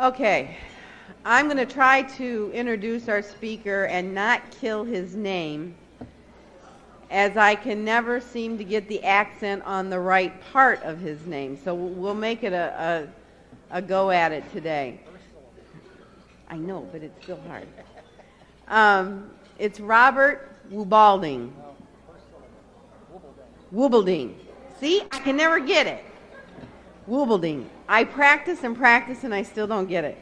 Okay, I'm going to try to introduce our speaker and not kill his name, as I can never seem to get the accent on the right part of his name. So we'll make it a go at it today. I know, but it's still hard. It's Robert Woobalding. Woobalding. See, I can never get it. Woobalding. I practice and practice and I still don't get it.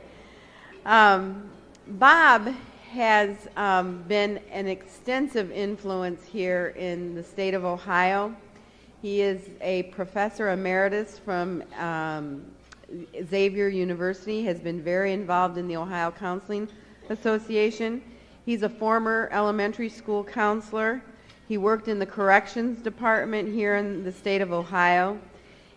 Bob has been an extensive influence here in the state of Ohio. He is a professor emeritus from Xavier University, has been very involved in the Ohio Counseling Association. He's a former elementary school counselor. He worked in the corrections department here in the state of Ohio.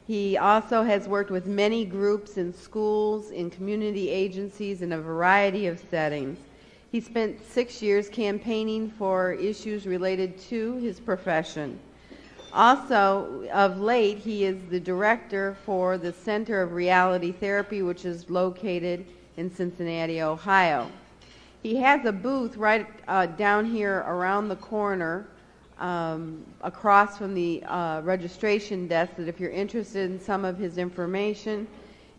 He also has worked with many groups in schools, in community agencies, in a variety of settings. He spent 6 years campaigning for issues related to his profession. Also, of late, he is the director for the Center of Reality Therapy, which is located in Cincinnati, Ohio. He has a booth right down here around the corner, across from the registration desk, that if you're interested in some of his information,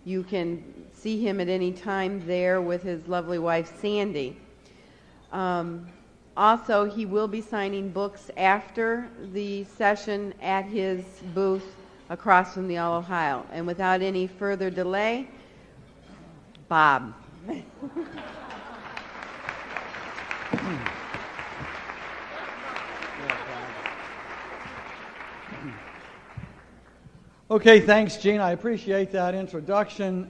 you can see him at any time there with his lovely wife, Sandy. Also, he will be signing books after the session at his booth across from the All Ohio. And without any further delay, Bob. Okay, thanks, Gene. I appreciate that introduction.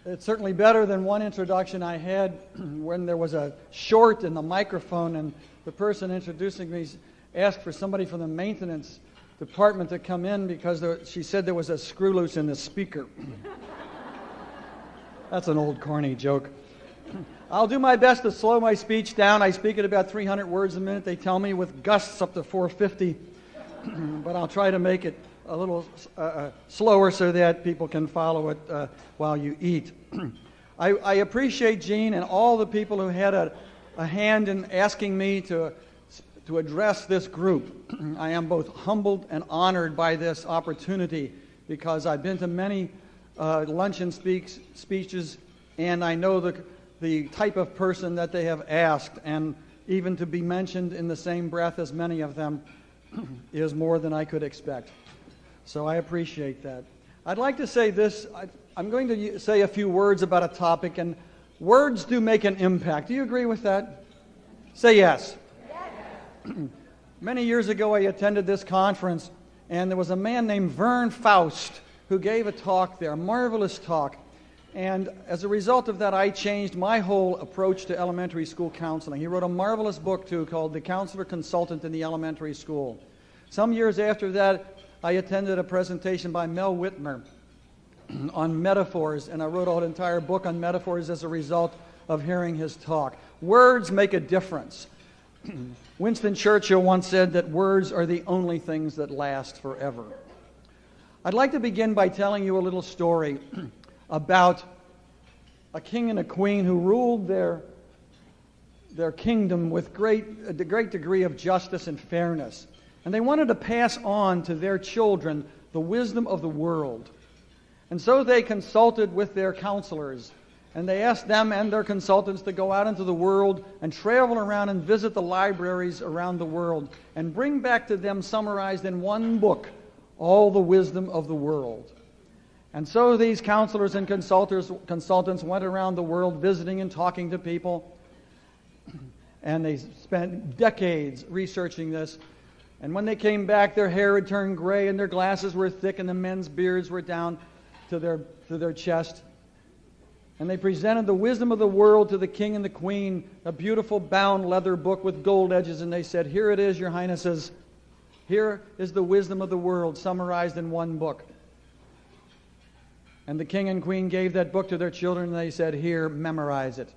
It's certainly better than one introduction I had when there was a short in the microphone and the person introducing me asked for somebody from the maintenance department to come in because she said there was a screw loose in the speaker. That's an old corny joke. I'll do my best to slow my speech down. I speak at about 300 words a minute, they tell me, with gusts up to 450. But I'll try to make it a little slower so that people can follow it while you eat. I appreciate Gene and all the people who had a hand in asking me to address this group. I am both humbled and honored by this opportunity because I've been to many luncheon speeches and I know the type of person that they have asked, and even to be mentioned in the same breath as many of them is more than I could expect. So I appreciate that. I'd like to say this. I'm going to say a few words about a topic, and words do make an impact. Do you agree with that? Say yes. Yes. Many years ago, I attended this conference, and there was a man named Vern Faust who gave a talk there, a marvelous talk. And as a result of that, I changed my whole approach to elementary school counseling. He wrote a marvelous book, too, called The Counselor Consultant in the Elementary School. Some years after that, I attended a presentation by Mel Whitmer on metaphors, and I wrote an entire book on metaphors as a result of hearing his talk. Words make a difference. Winston Churchill once said that words are the only things that last forever. I'd like to begin by telling you a little story about a king and a queen who ruled their kingdom with a great degree of justice and fairness. And they wanted to pass on to their children the wisdom of the world. And so they consulted with their counselors, and they asked them and their consultants to go out into the world and travel around and visit the libraries around the world and bring back to them, summarized in one book, all the wisdom of the world. And so these counselors and consultants went around the world visiting and talking to people, and they spent decades researching this. And when they came back, their hair had turned gray and their glasses were thick and the men's beards were down to their chest. And they presented the wisdom of the world to the king and the queen, a beautiful bound leather book with gold edges, and they said, "Here it is, your highnesses. Here is the wisdom of the world summarized in one book." And the king and queen gave that book to their children, and they said, "Here, memorize it."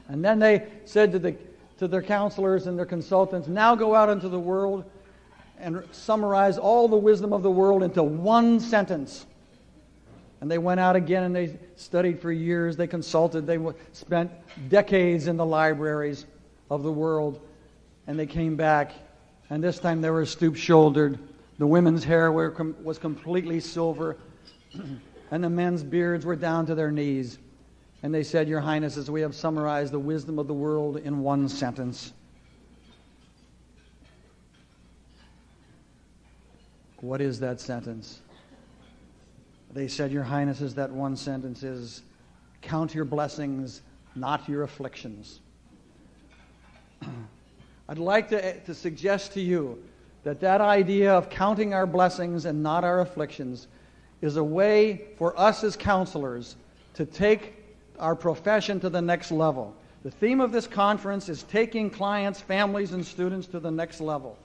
And then they said to their counselors and their consultants, "Now go out into the world and summarize all the wisdom of the world into one sentence." And they went out again and they studied for years. They consulted. They spent decades in the libraries of the world. And they came back. And this time they were stoop-shouldered. The women's hair was completely silver. And the men's beards were down to their knees. And they said, Your Highnesses, we have summarized the wisdom of the world in one sentence. What is that sentence? They said, Your Highnesses, that one sentence is, count your blessings, not your afflictions. I'd like to suggest to you that idea of counting our blessings and not our afflictions is a way for us as counselors to take our profession to the next level. The theme of this conference is taking clients, families, and students to the next level.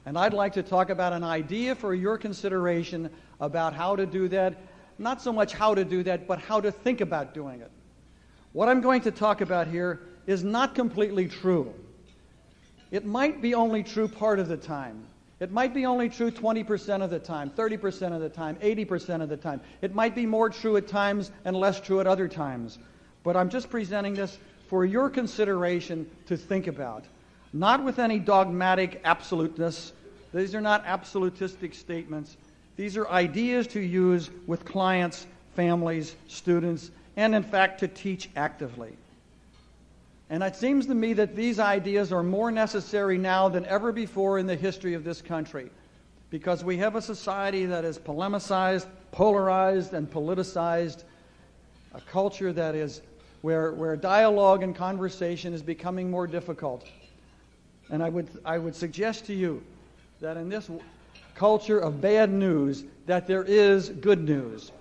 And I'd like to talk about an idea for your consideration about how to do that. Not so much how to do that, but how to think about doing it. What I'm going to talk about here is not completely true. It might be only true part of the time. It might be only true 20% of the time, 30% of the time, 80% of the time. It might be more true at times and less true at other times. But I'm just presenting this for your consideration to think about. Not with any dogmatic absoluteness. These are not absolutistic statements. These are ideas to use with clients, families, students, and in fact to teach actively. And it seems to me that these ideas are more necessary now than ever before in the history of this country, because we have a society that is polemicized, polarized, and politicized, a culture that is where dialogue and conversation is becoming more difficult. And I would suggest to you that in this culture of bad news, that there is good news.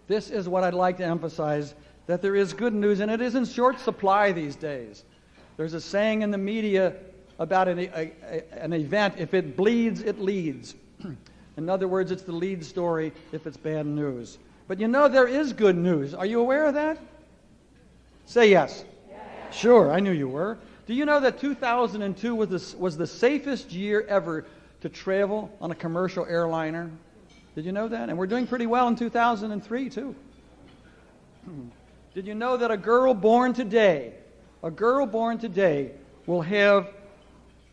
This is what I'd like to emphasize, that there is good news, and it is in short supply these days. There's a saying in the media about an event, if it bleeds, it leads. In other words, it's the lead story if it's bad news. But you know there is good news. Are you aware of that? Say yes. Yes. Sure, I knew you were. Do you know that 2002 was the safest year ever to travel on a commercial airliner? Did you know that? And we're doing pretty well in 2003 too. Did you know that a girl born today will have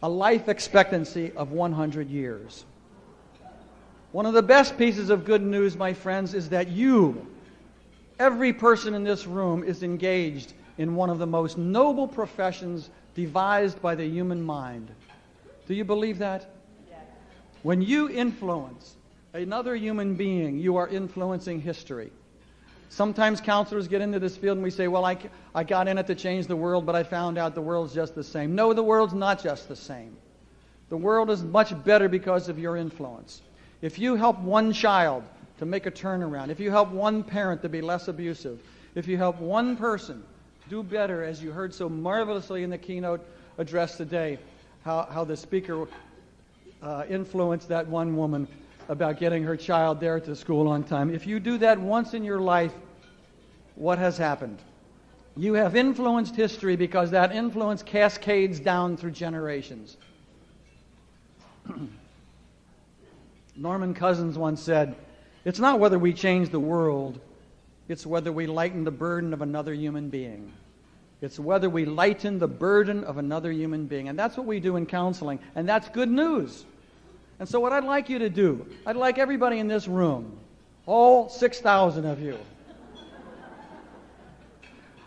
a life expectancy of 100 years? One of the best pieces of good news, my friends, is that every person in this room, is engaged in one of the most noble professions devised by the human mind. Do you believe that? Yes. When you influence another human being, you are influencing history. Sometimes counselors get into this field and we say, well, I got in it to change the world, but I found out the world's just the same. No, the world's not just the same. The world is much better because of your influence. If you help one child to make a turnaround, if you help one parent to be less abusive, if you help one person do better, as you heard so marvelously in the keynote address today, how the speaker influenced that one woman about getting her child there to school on time. If you do that once in your life, what has happened? You have influenced history because that influence cascades down through generations. Norman Cousins once said, it's not whether we change the world, it's whether we lighten the burden of another human being. It's whether we lighten the burden of another human being. And that's what we do in counseling, and that's good news. And so what I'd like you to do, I'd like everybody in this room, all 6,000 of you,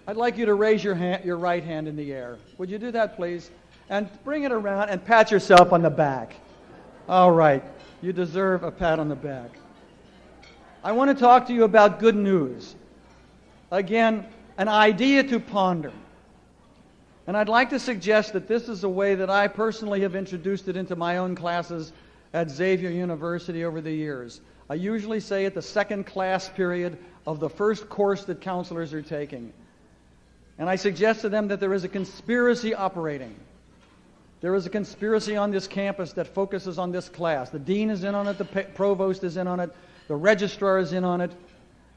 I'd like you to raise your right hand in the air. Would you do that, please? And bring it around and pat yourself on the back. All right. You deserve a pat on the back. I want to talk to you about good news. Again, an idea to ponder. And I'd like to suggest that this is a way that I personally have introduced it into my own classes at Xavier University over the years. I usually say at the second class period of the first course that counselors are taking. And I suggest to them that there is a conspiracy operating. There is a conspiracy on this campus that focuses on this class. The dean is in on it, the provost is in on it, the registrar is in on it,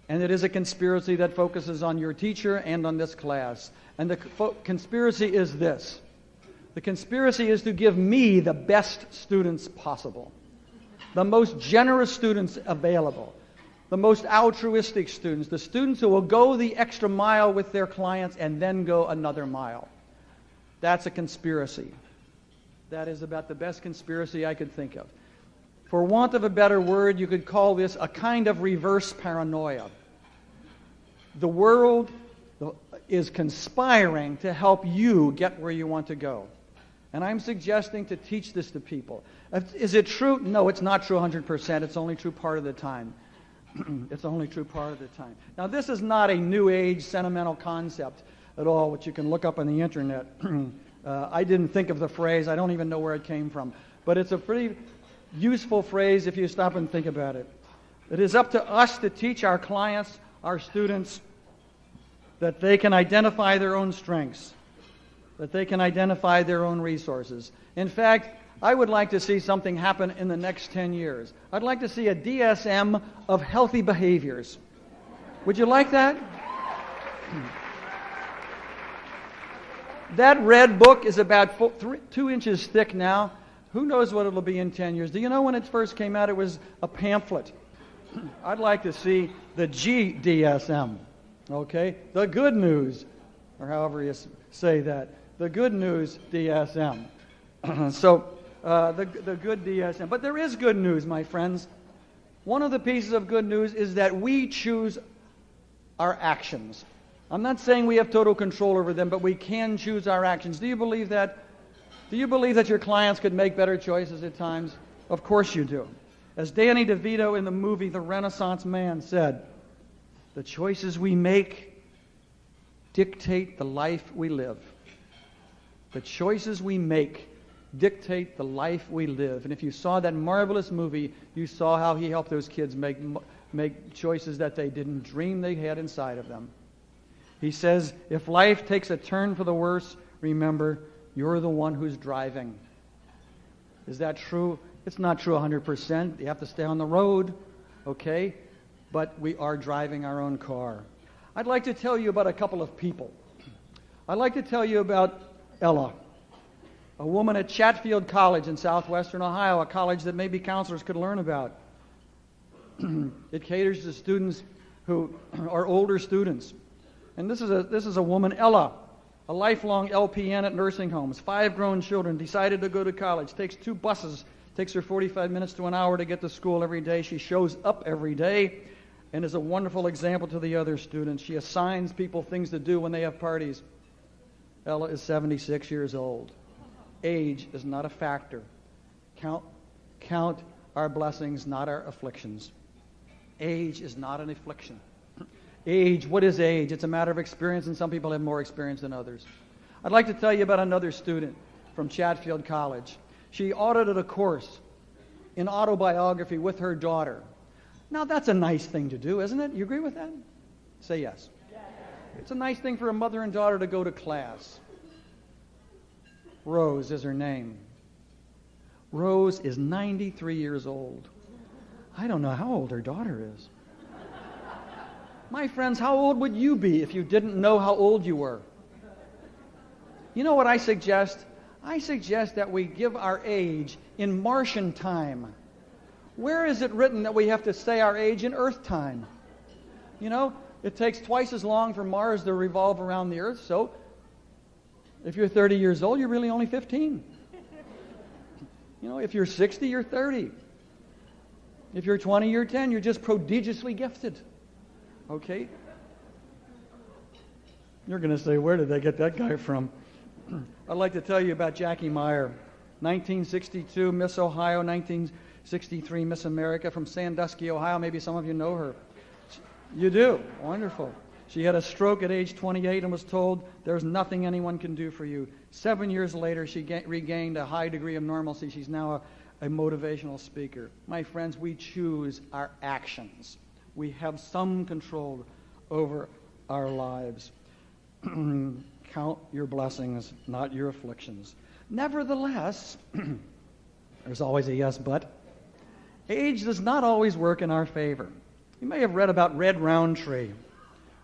and it is a conspiracy that focuses on your teacher and on this class. And the conspiracy is this. The conspiracy is to give me the best students possible, the most generous students available. the most altruistic students, the students who will go the extra mile with their clients and then go another mile. That's a conspiracy. That is about the best conspiracy I could think of. For want of a better word, you could call this a kind of reverse paranoia. The world is conspiring to help you get where you want to go. And I'm suggesting to teach this to people. Is it true? No, it's not true 100%. It's only true part of the time. It's only true part of the time. Now, this is not a New Age sentimental concept at all, which you can look up on the internet. I didn't think of the phrase. I don't even know where it came from. But it's a pretty useful phrase if you stop and think about it. It is up to us to teach our clients, our students, that they can identify their own strengths, that they can identify their own resources. In fact, I would like to see something happen in the next 10 years. I'd like to see a DSM of healthy behaviors. Would you like that? That red book is about 2 inches thick now. Who knows what it'll be in 10 years? Do you know when it first came out, it was a pamphlet. I'd like to see the GDSM, okay? The good news, or however you say that. The good news DSM. The good DSM. But there is good news, my friends. One of the pieces of good news is that we choose our actions. I'm not saying we have total control over them, but we can choose our actions. Do you believe that? Do you believe that your clients could make better choices at times? Of course you do. As Danny DeVito in the movie The Renaissance Man said, the choices we make dictate the life we live. The choices we make dictate the life we live. And if you saw that marvelous movie, you saw how he helped those kids make choices that they didn't dream they had inside of them. He says, if life takes a turn for the worse, remember, you're the one who's driving. Is that true? It's not true 100%. You have to stay on the road, okay? But we are driving our own car. I'd like to tell you about a couple of people. I'd like to tell you about Ella, a woman at Chatfield College in southwestern Ohio, a college that maybe counselors could learn about. It caters to students who are older students. And this is a woman, Ella, a lifelong LPN at nursing homes, 5 grown children, decided to go to college, takes 2 buses, takes her 45 minutes to an hour to get to school every day. She shows up every day and is a wonderful example to the other students. She assigns people things to do when they have parties. Ella is 76 years old. Age is not a factor. Count our blessings, not our afflictions. Age is not an affliction. Age, what is age? It's a matter of experience, and some people have more experience than others. I'd like to tell you about another student from Chatfield College. She audited a course in autobiography with her daughter. Now, that's a nice thing to do, isn't it? You agree with that? Say yes. Yes. It's a nice thing for a mother and daughter to go to class. Rose is her name. Rose is 93 years old. I don't know how old her daughter is. My friends, how old would you be if you didn't know how old you were? You know what I suggest? I suggest that we give our age in Martian time. Where is it written that we have to say our age in Earth time? You know, it takes twice as long for Mars to revolve around the Earth, so if you're 30 years old, you're really only 15. You know, if you're 60, you're 30. If you're 20, you're 10. You're just prodigiously gifted. Okay? You're going to say, where did they get that guy from? I'd like to tell you about Jackie Meyer. 1962, Miss Ohio, 1963, Miss America from Sandusky, Ohio. Maybe some of you know her. You do? Wonderful. She had a stroke at age 28 and was told, there's nothing anyone can do for you. 7 years later, she regained a high degree of normalcy. She's now a motivational speaker. My friends, we choose our actions. We have some control over our lives. Count your blessings, not your afflictions. Nevertheless, there's always a yes, but age does not always work in our favor. You may have read about Red Roundtree.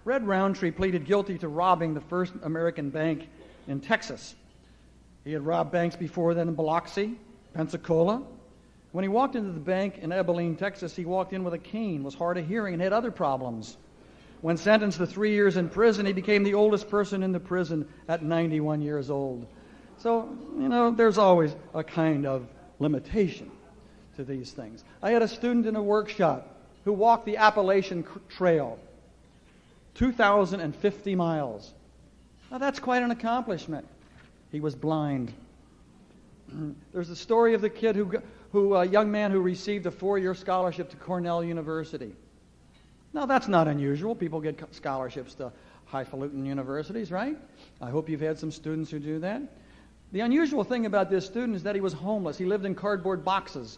Red Roundtree pleaded guilty to robbing the first American bank in Texas. He had robbed banks before then in Biloxi, Pensacola. When he walked into the bank in Abilene, Texas, he walked in with a cane, was hard of hearing, and had other problems. When sentenced to 3 years in prison, he became the oldest person in the prison at 91 years old. So, there's always a kind of limitation to these things. I had a student in a workshop who walked the Appalachian Trail, 2,050 miles. Now, that's quite an accomplishment. He was blind. There's the story of the kid a young man who received a 4-year scholarship to Cornell University. Now, that's not unusual. People get scholarships to highfalutin universities, right? I hope you've had some students who do that. The unusual thing about this student is that he was homeless. He lived in cardboard boxes.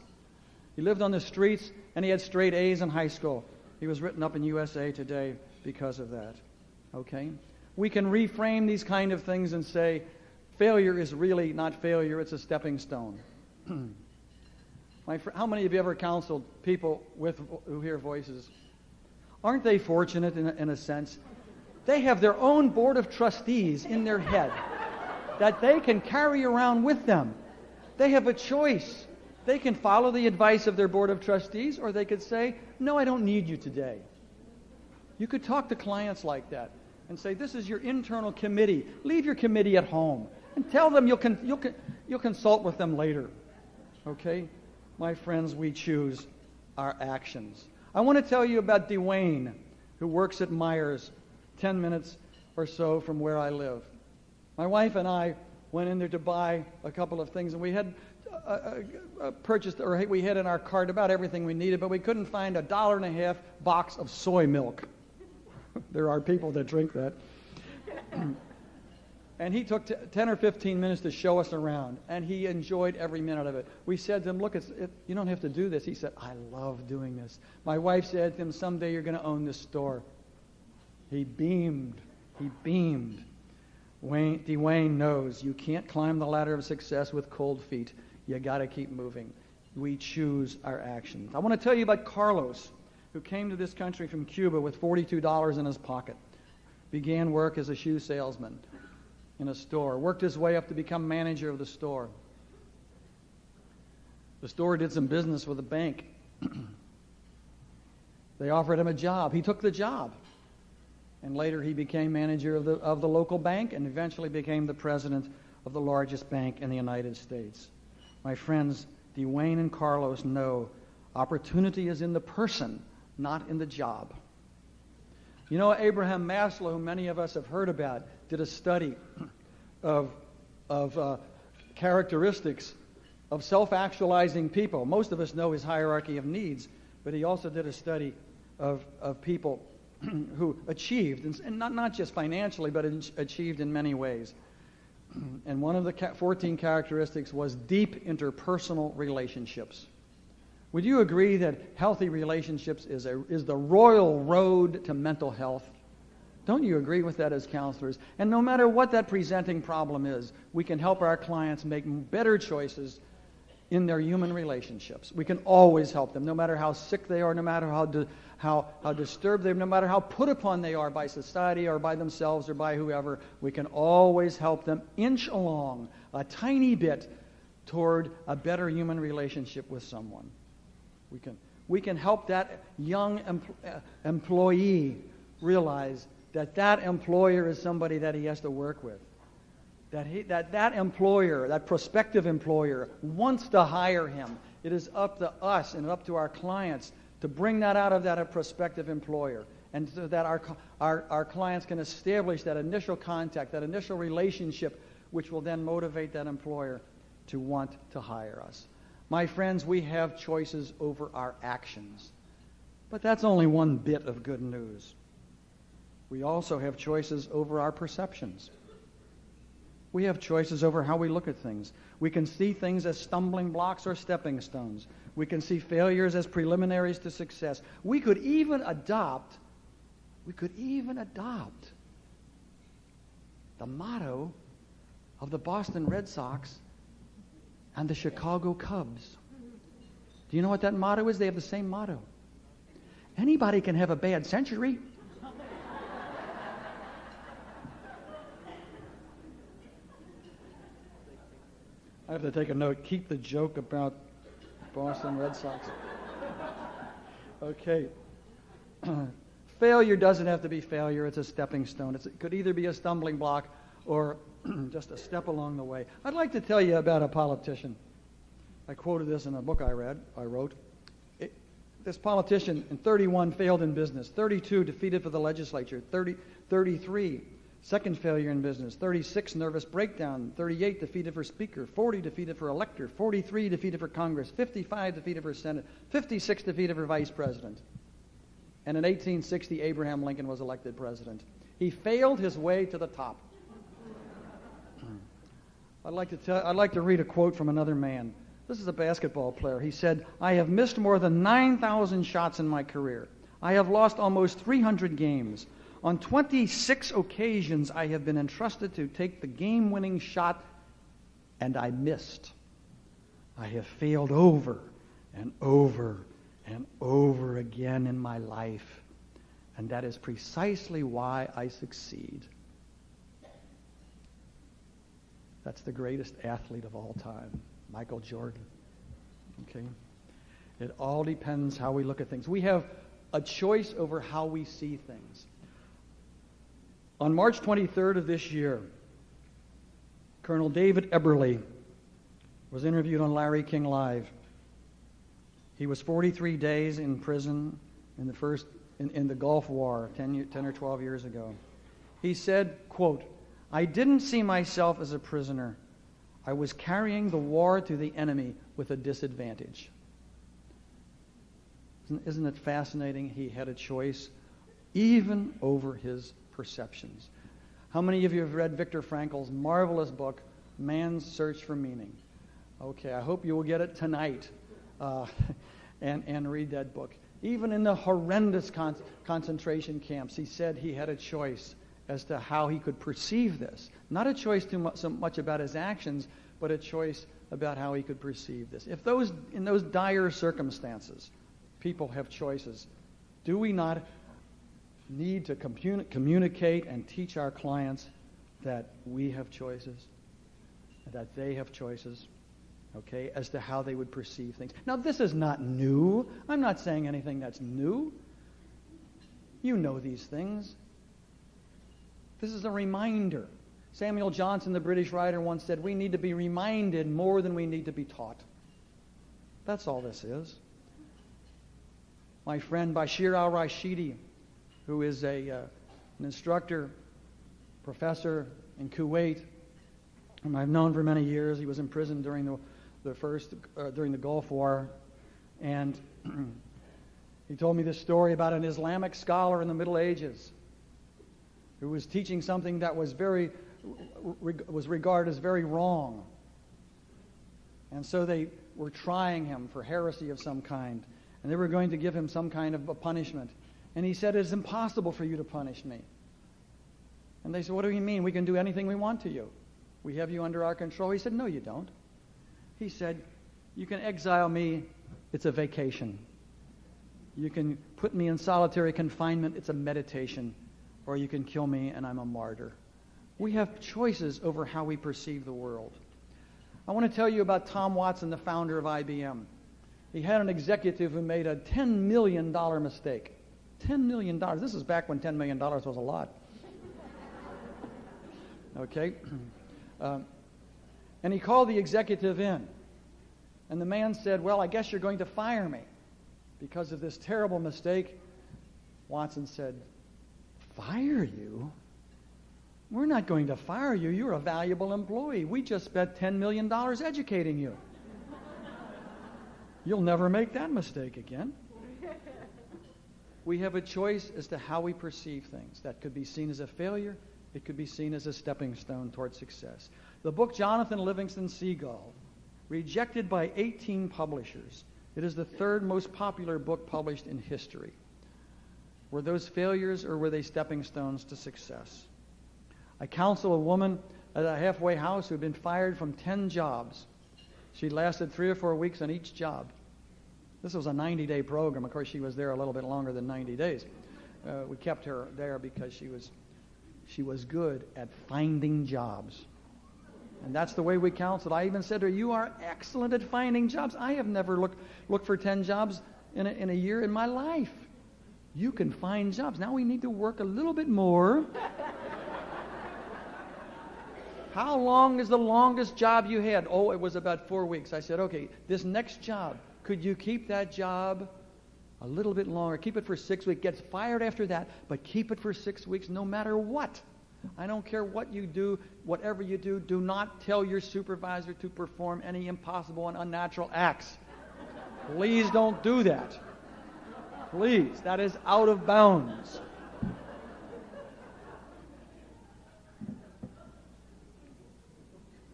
He lived on the streets, and he had straight A's in high school. He was written up in USA Today because of that. Okay? We can reframe these kind of things and say, failure is really not failure, it's a stepping stone. How many of you ever counseled people who hear voices? Aren't they fortunate in a sense? They have their own board of trustees in their head that they can carry around with them. They have a choice. They can follow the advice of their board of trustees, or they could say, no, I don't need you today. You could talk to clients like that and say, this is your internal committee. Leave your committee at home and tell them you'll consult with them later. Okay? My friends, we choose our actions. I want to tell you about Dwayne, who works at Myers, 10 minutes or so from where I live. My wife and I went in there to buy a couple of things, and we had purchased, or we had in our cart about everything we needed, but we couldn't find a $1.50 box of soy milk. There are people that drink that. And he took 10 or 15 minutes to show us around, and he enjoyed every minute of it. We said to him, look, you don't have to do this. He said, I love doing this. My wife said to him, someday you're going to own this store. He beamed. He beamed. Dwayne knows you can't climb the ladder of success with cold feet. You got to keep moving. We choose our actions. I want to tell you about Carlos, who came to this country from Cuba with $42 in his pocket. Began work as a shoe salesman in a store. Worked his way up to become manager of the store. The store did some business with a bank. They offered him a job. He took the job. And later he became manager of the local bank and eventually became the president of the largest bank in the United States. My friends, Dwayne and Carlos know opportunity is in the person, not in the job. You know, Abraham Maslow, who many of us have heard about, did a study of characteristics of self-actualizing people. Most of us know his hierarchy of needs, but he also did a study of people who achieved, and not just financially, but achieved in many ways. And one of the 14 characteristics was deep interpersonal relationships. Would you agree that healthy relationships is the royal road to mental health? Don't you agree with that as counselors? And no matter what that presenting problem is, we can help our clients make better choices in their human relationships. We can always help them, no matter how sick they are, no matter how disturbed they are, no matter how put upon they are by society or by themselves or by whoever. We can always help them inch along a tiny bit toward a better human relationship with someone. We can help that young employee realize that employer is somebody that he has to work with. That employer, that prospective employer, wants to hire him. It is up to us and up to our clients to bring that out of that prospective employer, and so that our clients can establish that initial contact, that initial relationship, which will then motivate that employer to want to hire us. My friends, we have choices over our actions. But that's only one bit of good news. We also have choices over our perceptions. We have choices over how we look at things. We can see things as stumbling blocks or stepping stones. We can see failures as preliminaries to success. We could even adopt the motto of the Boston Red Sox and the Chicago Cubs. Do you know what that motto is? They have the same motto. Anybody can have a bad century. I have to take a note. Keep the joke about Boston Red Sox. Okay. Failure doesn't have to be failure. It's a stepping stone. It could either be a stumbling block or just a step along the way. I'd like to tell you about a politician. I quoted this in a book I wrote. This politician in 31 failed in business, 32 defeated for the legislature, 33 second failure in business, 36 nervous breakdown, 38 defeated for speaker, 40 defeated for elector, 43 defeated for Congress, 55 defeated for Senate, 56 defeated for vice president. And in 1860, Abraham Lincoln was elected president. He failed his way to the top. I'd like to read a quote from another man. This is a basketball player. He said, "I have missed more than 9,000 shots in my career. I have lost almost 300 games. On 26 occasions, I have been entrusted to take the game-winning shot, and I missed. I have failed over and over and over again in my life, and that is precisely why I succeed." That's the greatest athlete of all time, Michael Jordan. Okay? It all depends how we look at things. We have a choice over how we see things. On March 23rd of this year, Colonel David Eberly was interviewed on Larry King Live. He was 43 days in prison in the Gulf War 10 or 12 years ago. He said, quote, "I didn't see myself as a prisoner. I was carrying the war to the enemy with a disadvantage." Isn't it fascinating? He had a choice even over his perceptions. How many of you have read Viktor Frankl's marvelous book, Man's Search for Meaning? Okay, I hope you will get it tonight and read that book. Even in the horrendous concentration camps, he said he had a choice as to how he could perceive this. Not a choice so much about his actions, but a choice about how he could perceive this. If in those dire circumstances, people have choices, do we not need to communicate and teach our clients that we have choices, that they have choices, okay, as to how they would perceive things? Now, this is not new. I'm not saying anything that's new. You know these things. This is a reminder. Samuel Johnson, the British writer, once said, "We need to be reminded more than we need to be taught." That's all this is. My friend Bashir al-Rashidi, who is an instructor, professor in Kuwait, whom I've known for many years. He was in prison during the Gulf War, and he told me this story about an Islamic scholar in the Middle Ages who was teaching something that was regarded as very wrong. And so they were trying him for heresy of some kind, and they were going to give him some kind of a punishment. And he said, "It's impossible for you to punish me." And they said, "What do you mean? We can do anything we want to you. We have you under our control." He said, "No, you don't." He said, "You can exile me. It's a vacation. You can put me in solitary confinement. It's a meditation. Or you can kill me, and I'm a martyr." We have choices over how we perceive the world. I want to tell you about Tom Watson, the founder of IBM. He had an executive who made a $10 million mistake. $10 million. This is back when $10 million was a lot. Okay? And he called the executive in. And the man said, "Well, I guess you're going to fire me because of this terrible mistake." Watson said, "Fire you? We're not going to fire you. You're a valuable employee. We just spent $10 million educating you. You'll never make that mistake again." We have a choice as to how we perceive things. That could be seen as a failure. It could be seen as a stepping stone toward success. The book Jonathan Livingston Seagull, rejected by 18 publishers. It is the third most popular book published in history. Were those failures or were they stepping stones to success? I counsel a woman at a halfway house who had been fired from 10 jobs. She lasted 3 or 4 weeks on each job. This was a 90-day program. Of course, she was there a little bit longer than 90 days. We kept her there because she was good at finding jobs. And that's the way we counseled. I even said to her, you are excellent at finding jobs. I have never looked for 10 jobs in a year in my life. You can find jobs. Now we need to work a little bit more. How long is the longest job you had? Oh, it was about 4 weeks. I said, okay, this next job, could you keep that job a little bit longer? Keep it for 6 weeks. Get fired after that, but keep it for 6 weeks no matter what. I don't care what you do, whatever you do, do not tell your supervisor to perform any impossible and unnatural acts. Please don't do that. Please, that is out of bounds.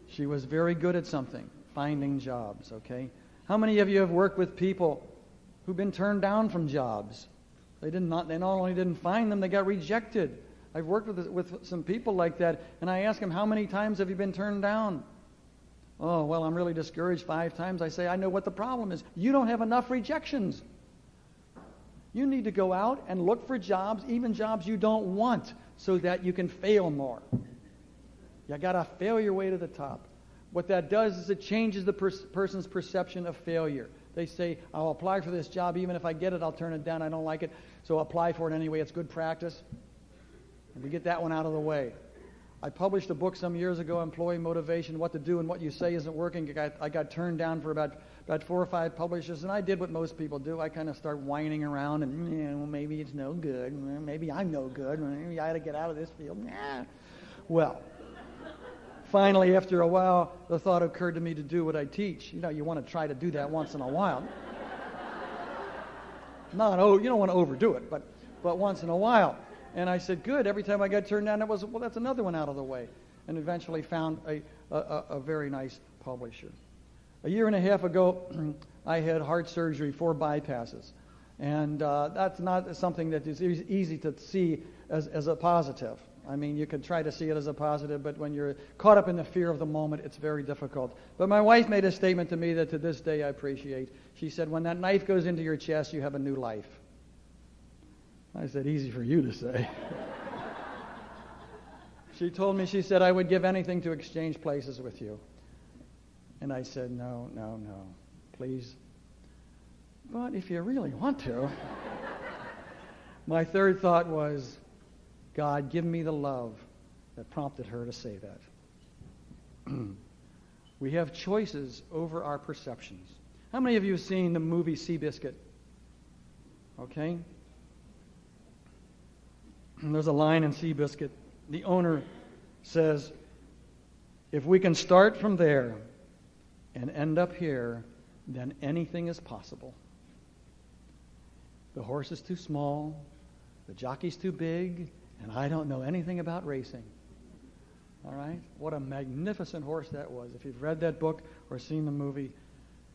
She was very good at something, finding jobs, okay? How many of you have worked with people who've been turned down from jobs? They not only didn't find them, they got rejected. I've worked with some people like that, and I ask them, how many times have you been turned down? Oh, well, I'm really discouraged 5 times. I say, I know what the problem is. You don't have enough rejections. You need to go out and look for jobs, even jobs you don't want, so that you can fail more. You got to fail your way to the top. What that does is it changes the person's perception of failure. They say, I'll apply for this job. Even if I get it, I'll turn it down. I don't like it. So apply for it anyway. It's good practice. And we get that one out of the way. I published a book some years ago, Employee Motivation, What to Do and What You Say Isn't Working. I got turned down for about 4 or 5 publishers, and I did what most people do. I kind of start whining around and, well, maybe it's no good. Maybe I'm no good. Maybe I ought to get out of this field. Well, finally, after a while, the thought occurred to me to do what I teach. You know, you want to try to do that once in a while. You don't want to overdo it, but once in a while. And I said, good. Every time I got turned down, that's another one out of the way. And eventually found a very nice publisher. A year and a half ago, I had heart surgery, 4 bypasses. And that's not something that is easy to see as a positive. I mean, you could try to see it as a positive, but when you're caught up in the fear of the moment, it's very difficult. But my wife made a statement to me that to this day I appreciate. She said, when that knife goes into your chest, you have a new life. I said, easy for you to say. She told me, she said, I would give anything to exchange places with you. And I said, no, please. But if you really want to. My third thought was, God, give me the love that prompted her to say that. We have choices over our perceptions. How many of you have seen the movie Seabiscuit? Okay? There's a line in Seabiscuit. The owner says, if we can start from there and end up here, then anything is possible. The horse is too small, the jockey's too big, and I don't know anything about racing. All right? What a magnificent horse that was. If you've read that book or seen the movie,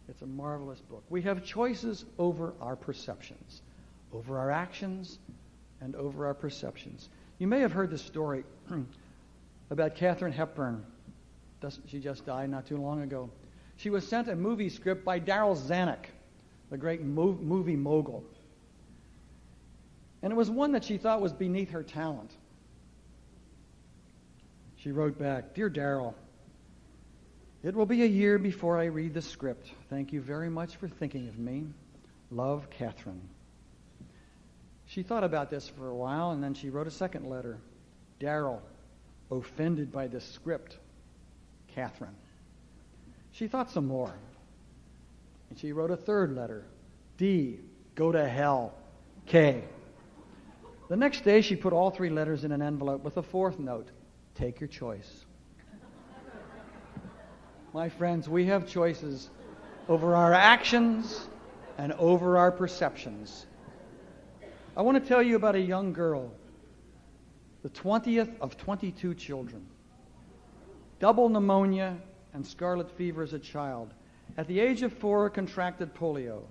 it's a marvelous book. We have choices over our perceptions, over our actions, and over our perceptions. You may have heard the story about Katharine Hepburn. She just died not too long ago. She was sent a movie script by Darryl Zanuck, the great movie mogul. And it was one that she thought was beneath her talent. She wrote back, Dear Darryl, it will be a year before I read the script. Thank you very much for thinking of me. Love, Katharine. She thought about this for a while, and then she wrote a second letter. Darryl, offended by the script, Katharine. She thought some more, and she wrote a third letter. D, go to hell, K. The next day, she put all 3 letters in an envelope with a 4th note. Take your choice. My friends, we have choices over our actions and over our perceptions. I want to tell you about a young girl, the 20th of 22 children. Double pneumonia and scarlet fever as a child. At the age of 4, contracted polio.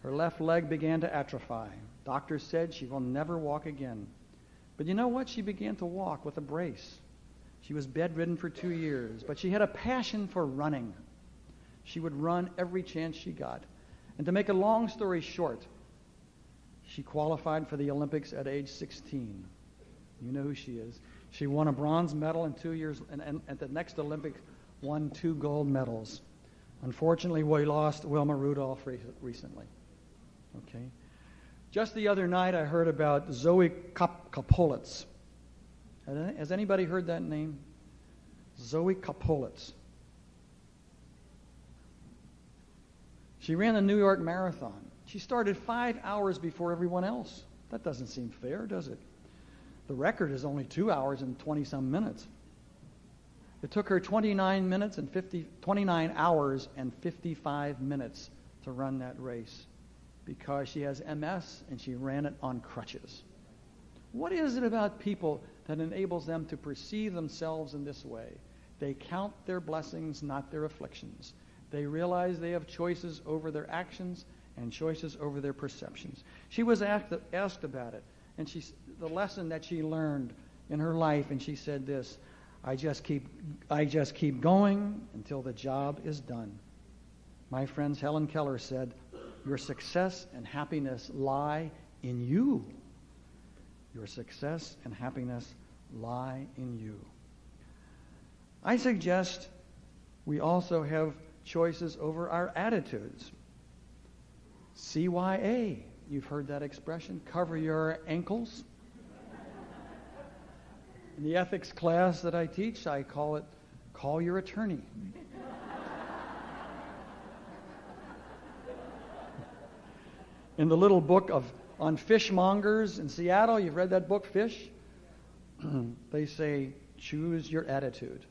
Her left leg began to atrophy. Doctors said she will never walk again. But you know what? She began to walk with a brace. She was bedridden for 2 years, but she had a passion for running. She would run every chance she got. And to make a long story short, she qualified for the Olympics at age 16. You know who she is. She won a bronze medal in 2 years, and at the next Olympics won 2 gold medals. Unfortunately, we lost Wilma Rudolph recently. Okay. Just the other night, I heard about Zoe Kapolitz. Has anybody heard that name? Zoe Kapolitz. She ran the New York Marathon. She started 5 hours before everyone else. That doesn't seem fair, does it? The record is only 2 hours and 20-some minutes. It took her 29 hours and 55 minutes to run that race because she has MS and she ran it on crutches. What is it about people that enables them to perceive themselves in this way? They count their blessings, not their afflictions. They realize they have choices over their actions and choices over their perceptions. She was asked about it, and the lesson that she learned in her life, and she said this: I just keep going until the job is done. My friends, Helen Keller said, your success and happiness lie in you. Your success and happiness lie in you. I suggest we also have choices over our attitudes. CYA, you've heard that expression, cover your ankles. In the ethics class that I teach, I call it, call your attorney. In the little book on fishmongers in Seattle, you've read that book, Fish? They say, choose your attitude.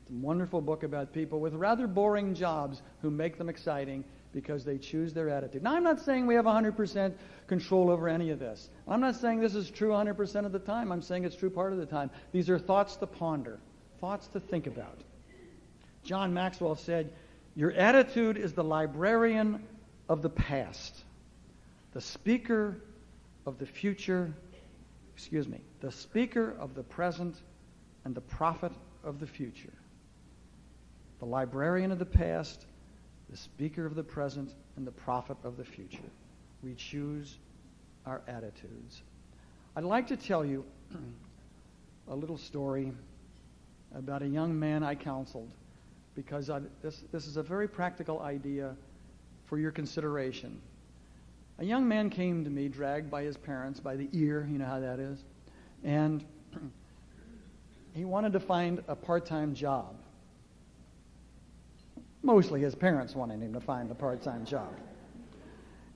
It's a wonderful book about people with rather boring jobs who make them exciting because they choose their attitude. Now, I'm not saying we have 100% control over any of this. I'm not saying this is true 100% of the time. I'm saying it's true part of the time. These are thoughts to ponder, thoughts to think about. John Maxwell said, your attitude is the librarian of the past, the speaker of the future, the speaker of the present, and the prophet of the future. The librarian of the past, the speaker of the present, and the prophet of the future. We choose our attitudes. I'd like to tell you a little story about a young man I counseled, because this is a very practical idea for your consideration. A young man came to me, dragged by his parents, by the ear, you know how that is, and he wanted to find a part-time job. Mostly his parents wanted him to find a part-time job.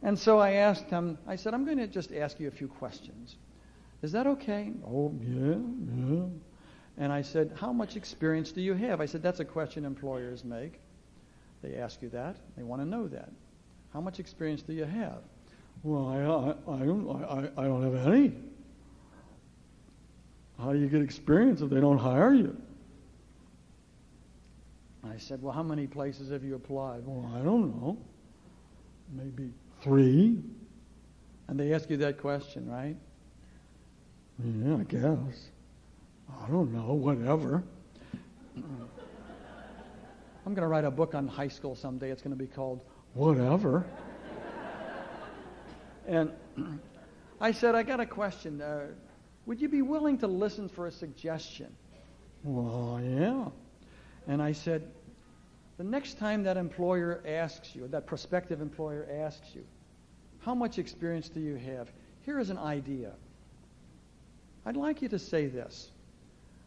And so I asked him, I said, I'm going to just ask you a few questions. Is that okay? Oh, yeah. And I said, how much experience do you have? I said, that's a question employers make. They ask you that. They want to know that. How much experience do you have? Well, I don't have any. How do you get experience if they don't hire you? I said, well, how many places have you applied? Well, I don't know. Maybe 3. And they ask you that question, right? Yeah, I guess. I don't know, whatever. I'm going to write a book on high school someday. It's going to be called Whatever. And I said, I got a question. Would you be willing to listen for a suggestion? Well, yeah. And I said, the next time that employer asks you, that prospective employer asks you, how much experience do you have? Here is an idea. I'd like you to say this.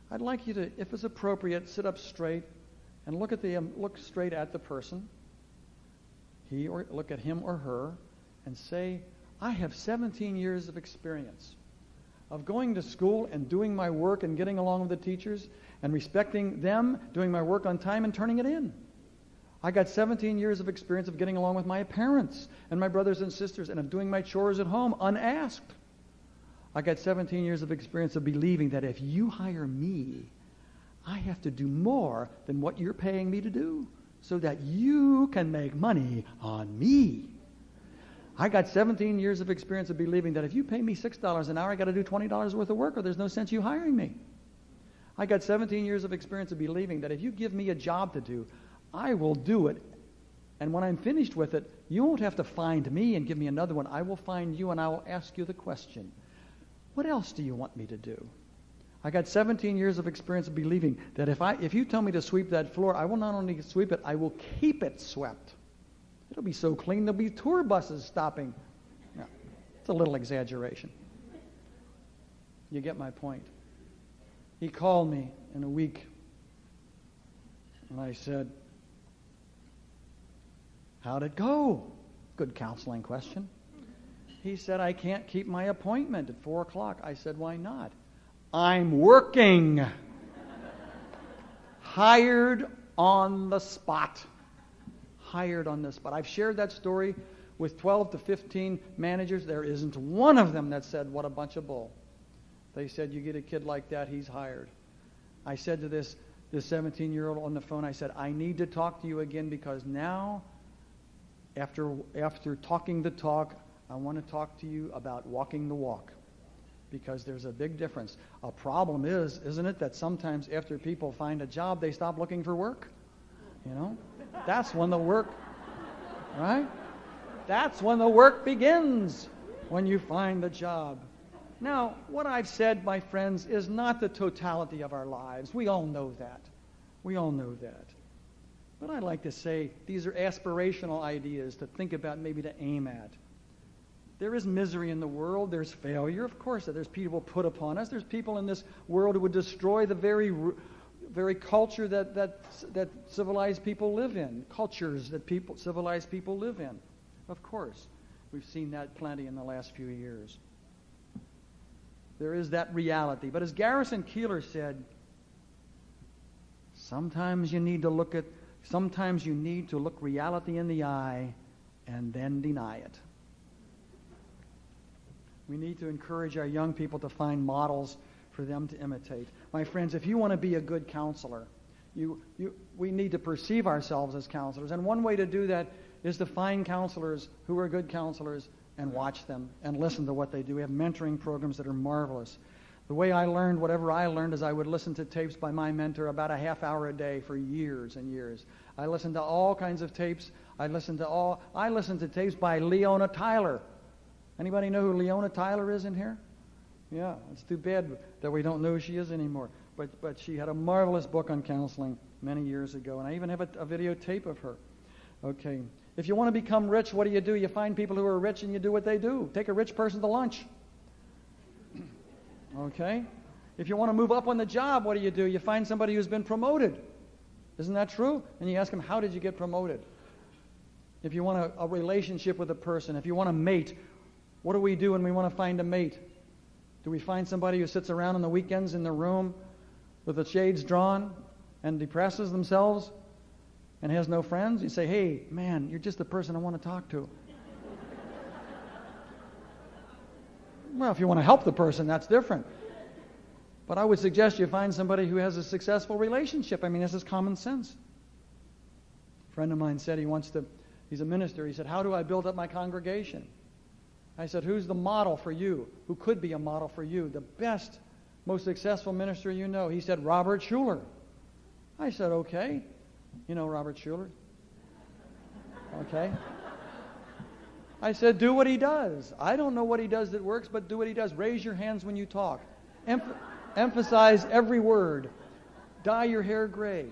I'd like you to, if it's appropriate, sit up straight and look straight at the person, look at him or her, and say, I have 17 years of experience of going to school and doing my work and getting along with the teachers and respecting them, doing my work on time and turning it in. I got 17 years of experience of getting along with my parents and my brothers and sisters and of doing my chores at home unasked. I got 17 years of experience of believing that if you hire me, I have to do more than what you're paying me to do so that you can make money on me. I got 17 years of experience of believing that if you pay me $6 an hour, I got to do $20 worth of work or there's no sense you hiring me. I got 17 years of experience of believing that if you give me a job to do, I will do it. And when I'm finished with it, you won't have to find me and give me another one. I will find you and I will ask you the question, what else do you want me to do? I got 17 years of experience of believing that if you tell me to sweep that floor, I will not only sweep it, I will keep it swept. It'll be so clean, there'll be tour buses stopping. No, it's a little exaggeration. You get my point. He called me in a week, and I said, how'd it go? Good counseling question. He said, I can't keep my appointment at 4 o'clock. I said, why not? I'm working. Hired on the spot. Hired on the spot. I've shared that story with 12 to 15 managers. There isn't one of them that said, what a bunch of bull. They said, you get a kid like that, he's hired. I said to this 17-year-old on the phone, I said, I need to talk to you again because now, after talking the talk, I want to talk to you about walking the walk. Because there's a big difference. A problem is, isn't it, that sometimes after people find a job, they stop looking for work? You know? That's when the work, right? That's when the work begins, when you find the job. Now, what I've said, my friends, is not the totality of our lives. We all know that. We all know that. But I'd like to say these are aspirational ideas to think about, maybe to aim at. There is misery in the world. There's failure. Of course, there's people put upon us. There's people in this world who would destroy the very culture that civilized people live in. Cultures that civilized people live in. Of course. We've seen that plenty in the last few years. There is that reality. But as Garrison Keillor said, sometimes you need to look reality in the eye and then deny it. We need to encourage our young people to find models for them to imitate. My friends, if you want to be a good counselor, we need to perceive ourselves as counselors. And one way to do that is to find counselors who are good counselors and watch them and listen to what they do. We have mentoring programs that are marvelous. The way I learned whatever I learned is I would listen to tapes by my mentor about a half hour a day for years and years. I listened to all kinds of tapes. I listened to tapes by Leona Tyler. Anybody know who Leona Tyler is in here? Yeah, it's too bad that we don't know who she is anymore. But she had a marvelous book on counseling many years ago, and I even have a videotape of her. Okay. If you want to become rich, what do? You find people who are rich and you do what they do. Take a rich person to lunch. Okay? If you want to move up on the job, what do? You find somebody who's been promoted. Isn't that true? And you ask them, how did you get promoted? If you want a relationship with a person, if you want to mate, what do we do when we want to find a mate? Do we find somebody who sits around on the weekends in the room with the shades drawn and depresses themselves and has no friends? You say, hey, man, you're just the person I want to talk to. Well, if you want to help the person, that's different. But I would suggest you find somebody who has a successful relationship. I mean, this is common sense. A friend of mine said he's a minister. He said, how do I build up my congregation? I said, who's the model for you? Who could be a model for you? The best, most successful minister you know? He said, Robert Schuller. I said, okay. You know Robert Schuller? Okay. I said, do what he does. I don't know what he does that works, but do what he does. Raise your hands when you talk. Emphasize every word. Dye your hair gray.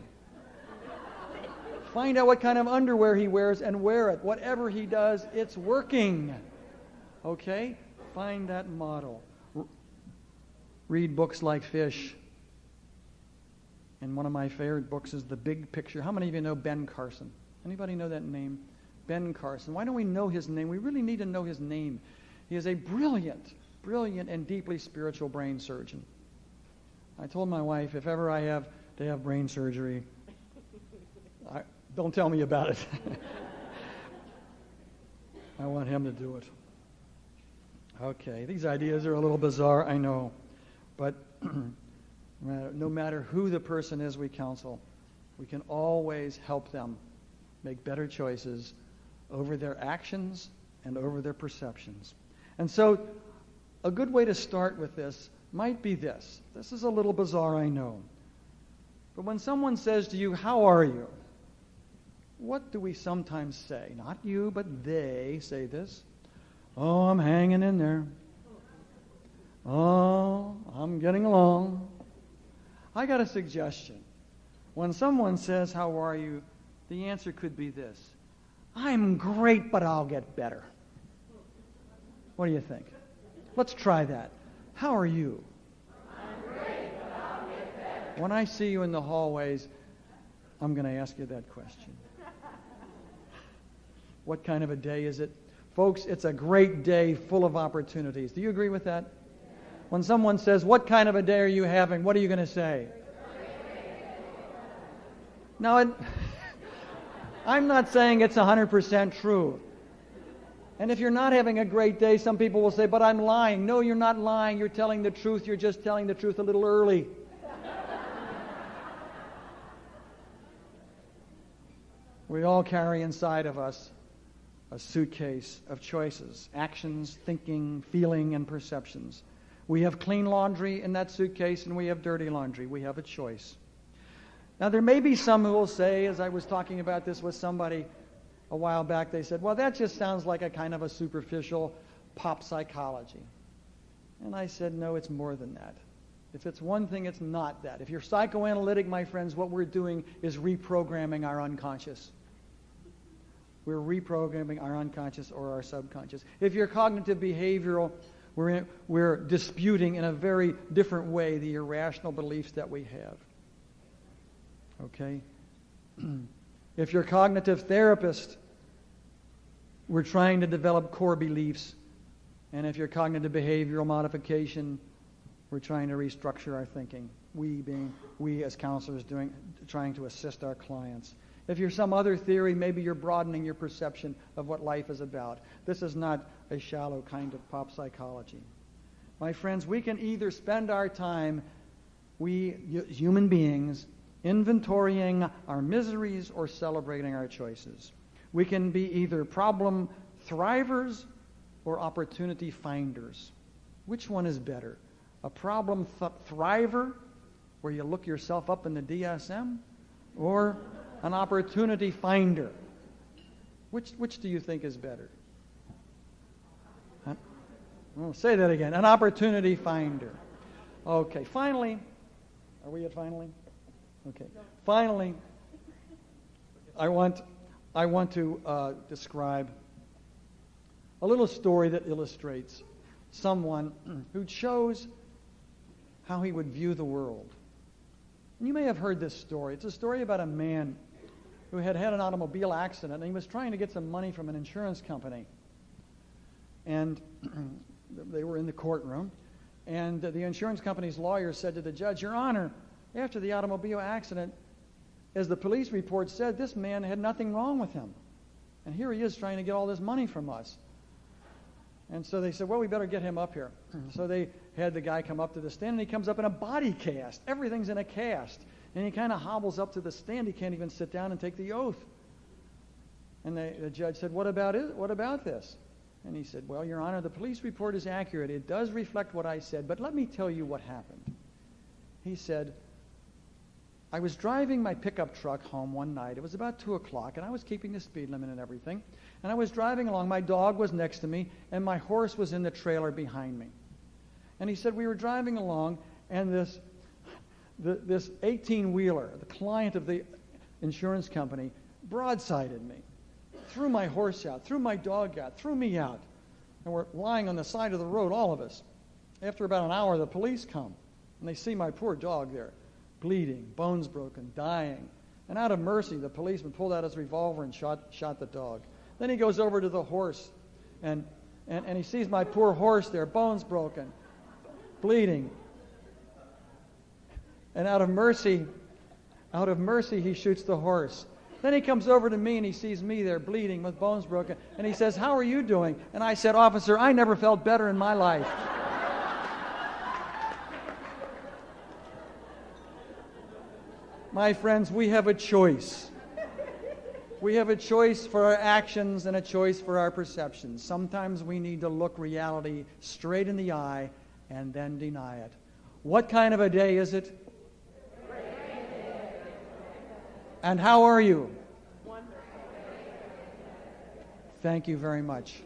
Find out what kind of underwear he wears and wear it. Whatever he does, it's working. Okay? Find that model. Read books like Fish. And one of my favorite books is The Big Picture. How many of you know Ben Carson? Anybody know that name? Ben Carson. Why don't we know his name? We really need to know his name. He is a brilliant and deeply spiritual brain surgeon. I told my wife, if ever I have to have brain surgery, don't tell me about it. I want him to do it. Okay, these ideas are a little bizarre, I know. But no matter who the person is we counsel, we can always help them make better choices over their actions and over their perceptions. And so a good way to start with this might be this. This is a little bizarre, I know. But when someone says to you, how are you? What do we sometimes say? Not you, but they say this. Oh, I'm hanging in there. Oh, I'm getting along. I got a suggestion. When someone says, "How are you?" the answer could be this: "I'm great, but I'll get better." What do you think? Let's try that. How are you? I'm great, but I'll get better. When I see you in the hallways, I'm going to ask you that question. What kind of a day is it? Folks, it's a great day full of opportunities. Do you agree with that? When someone says, "What kind of a day are you having?" what are you going to say? Now, I'm not saying it's 100% true. And if you're not having a great day, some people will say, "But I'm lying." No, you're not lying. You're telling the truth. You're just telling the truth a little early. We all carry inside of us a suitcase of choices, actions, thinking, feeling, and perceptions. We have clean laundry in that suitcase, and we have dirty laundry. We have a choice. Now, there may be some who will say, as I was talking about this with somebody a while back, they said, "Well, that just sounds like a kind of a superficial pop psychology." And I said, no, it's more than that. If it's one thing, it's not that. If you're psychoanalytic, my friends, what we're doing is reprogramming our unconscious. We're reprogramming our unconscious or our subconscious. If you're cognitive behavioral, we're disputing in a very different way the irrational beliefs that we have. Okay? If you're a cognitive therapist, we're trying to develop core beliefs. And if you're cognitive behavioral modification, we're trying to restructure our thinking. We as counselors trying to assist our clients. If you're some other theory, maybe you're broadening your perception of what life is about. This is not a shallow kind of pop psychology. My friends, we can either spend our time, we human beings, inventorying our miseries or celebrating our choices. We can be either problem thrivers or opportunity finders. Which one is better? A problem thriver, where you look yourself up in the DSM, or an opportunity finder? Which do you think is better? Well, say that again. An opportunity finder. Okay, finally, are we at finally? Okay. Finally, I want to describe a little story that illustrates someone who chose how he would view the world. And you may have heard this story. It's a story about a man who had had an automobile accident, and he was trying to get some money from an insurance company. And they were in the courtroom, and the insurance company's lawyer said to the judge, "Your Honor, after the automobile accident, as the police report said, this man had nothing wrong with him. And here he is trying to get all this money from us." And so they said, "Well, we better get him up here." So they had the guy come up to the stand, and he comes up in a body cast. Everything's in a cast. And he kind of hobbles up to the stand. He can't even sit down and take the oath. And the judge said, What about this? And he said, "Well, Your Honor, the police report is accurate. It does reflect what I said, but let me tell you what happened." He said, "I was driving my pickup truck home one night. It was about 2 o'clock, and I was keeping the speed limit and everything. And I was driving along. My dog was next to me, and my horse was in the trailer behind me." And he said, "We were driving along, and this 18-wheeler, the client of the insurance company, broadsided me, threw my horse out, threw my dog out, threw me out. And we're lying on the side of the road, all of us. After about an hour, the police come, and they see my poor dog there, bleeding, bones broken, dying. And out of mercy, the policeman pulled out his revolver and shot the dog. Then he goes over to the horse, and he sees my poor horse there, bones broken, bleeding. And out of mercy, he shoots the horse. Then he comes over to me, and he sees me there, bleeding, with bones broken. And he says, "How are you doing?" And I said, "Officer, I never felt better in my life." My friends, we have a choice. We have a choice for our actions and a choice for our perceptions. Sometimes we need to look reality straight in the eye and then deny it. What kind of a day is it? And how are you? Wonderful. Thank you very much.